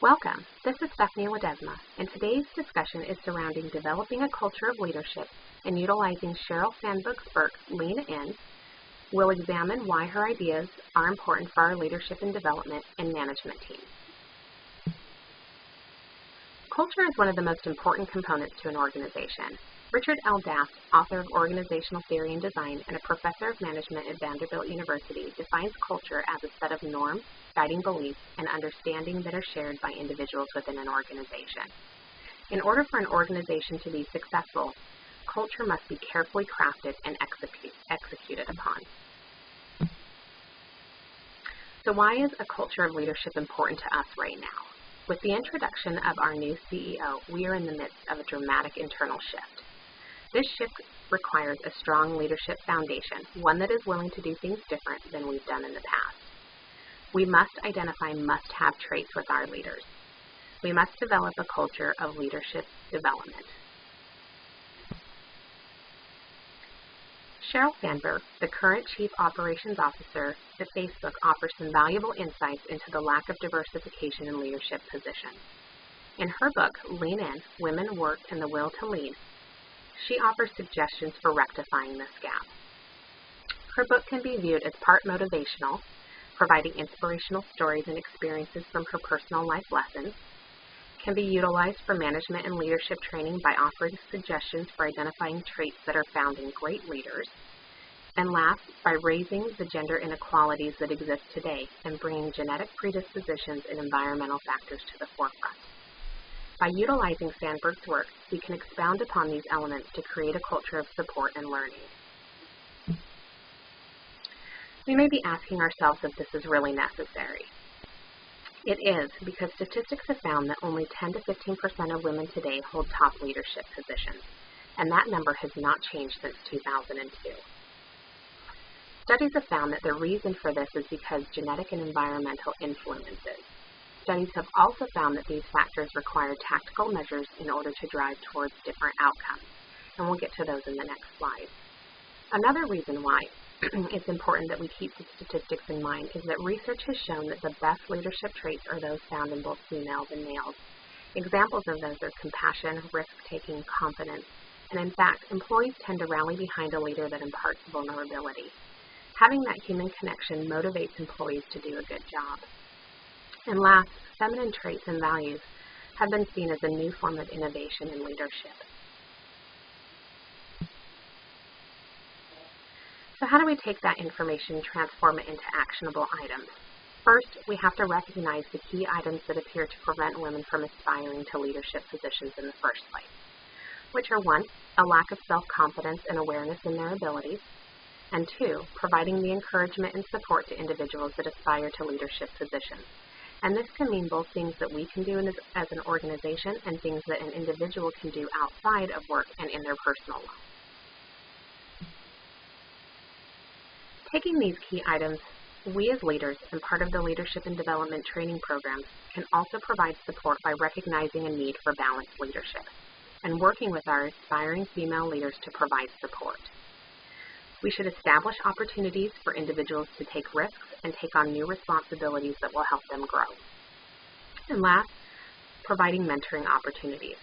Welcome. This is Stephanie Ledesma, and today's discussion is surrounding developing a culture of leadership and utilizing Sheryl Sandberg-Burke's Lean In. We'll examine why her ideas are important for our leadership and development and management teams. Culture is one of the most important components to an organization. Richard L. Daft, author of Organizational Theory and Design and a professor of management at Vanderbilt University, defines culture as a set of norms, guiding beliefs, and understanding that are shared by individuals within an organization. In order for an organization to be successful, culture must be carefully crafted and executed upon. So why is a culture of leadership important to us right now? With the introduction of our new CEO, we are in the midst of a dramatic internal shift. This shift requires a strong leadership foundation, one that is willing to do things different than we've done in the past. We must identify must-have traits with our leaders. We must develop a culture of leadership development. Sheryl Sandberg, the current Chief Operations Officer at Facebook, offers some valuable insights into the lack of diversification in leadership positions. In her book, Lean In, Women, Work, and the Will to Lead, she offers suggestions for rectifying this gap. Her book can be viewed as part motivational, providing inspirational stories and experiences from her personal life lessons, can be utilized for management and leadership training by offering suggestions for identifying traits that are found in great leaders, and last, by raising the gender inequalities that exist today and bringing genetic predispositions and environmental factors to the forefront. By utilizing Sandberg's work, we can expound upon these elements to create a culture of support and learning. We may be asking ourselves if this is really necessary. It is, because statistics have found that only 10 to 15% of women today hold top leadership positions, and that number has not changed since 2002. Studies have found that the reason for this is because genetic and environmental influences. Studies have also found that these factors require tactical measures in order to drive towards different outcomes, and we'll get to those in the next slide. Another reason why it's important that we keep the statistics in mind is that research has shown that the best leadership traits are those found in both females and males. Examples of those are compassion, risk-taking, confidence, and in fact, employees tend to rally behind a leader that imparts vulnerability. Having that human connection motivates employees to do a good job. And last, feminine traits and values have been seen as a new form of innovation in leadership. So how do we take that information and transform it into actionable items? First, we have to recognize the key items that appear to prevent women from aspiring to leadership positions in the first place, which are 1, a lack of self-confidence and awareness in their abilities, and 2, providing the encouragement and support to individuals that aspire to leadership positions. And this can mean both things that we can do as an organization and things that an individual can do outside of work and in their personal life. Taking these key items, we as leaders and part of the leadership and development training programs can also provide support by recognizing a need for balanced leadership and working with our aspiring female leaders to provide support. We should establish opportunities for individuals to take risks and take on new responsibilities that will help them grow. And last, providing mentoring opportunities.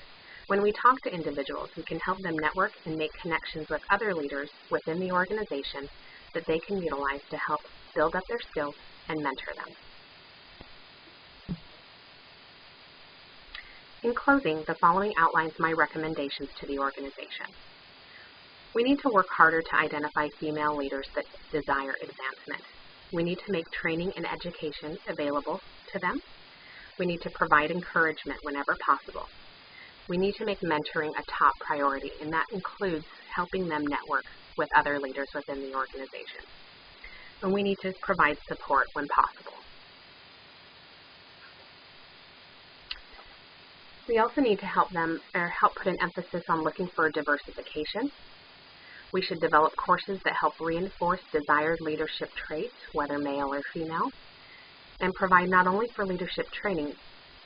When we talk to individuals, we can help them network and make connections with other leaders within the organization that they can utilize to help build up their skills and mentor them. In closing, the following outlines my recommendations to the organization. We need to work harder to identify female leaders that desire advancement. We need to make training and education available to them. We need to provide encouragement whenever possible. We need to make mentoring a top priority, and that includes helping them network with other leaders within the organization. And we need to provide support when possible. We also need to help put an emphasis on looking for diversification. We should develop courses that help reinforce desired leadership traits, whether male or female, and provide not only for leadership training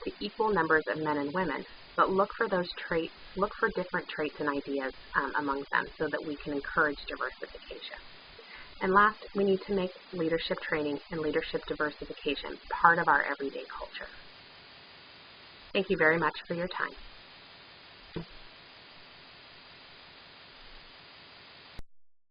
to equal numbers of men and women, but look for those traits, look for different traits and ideas among them so that we can encourage diversification. And last, we need to make leadership training and leadership diversification part of our everyday culture. Thank you very much for your time.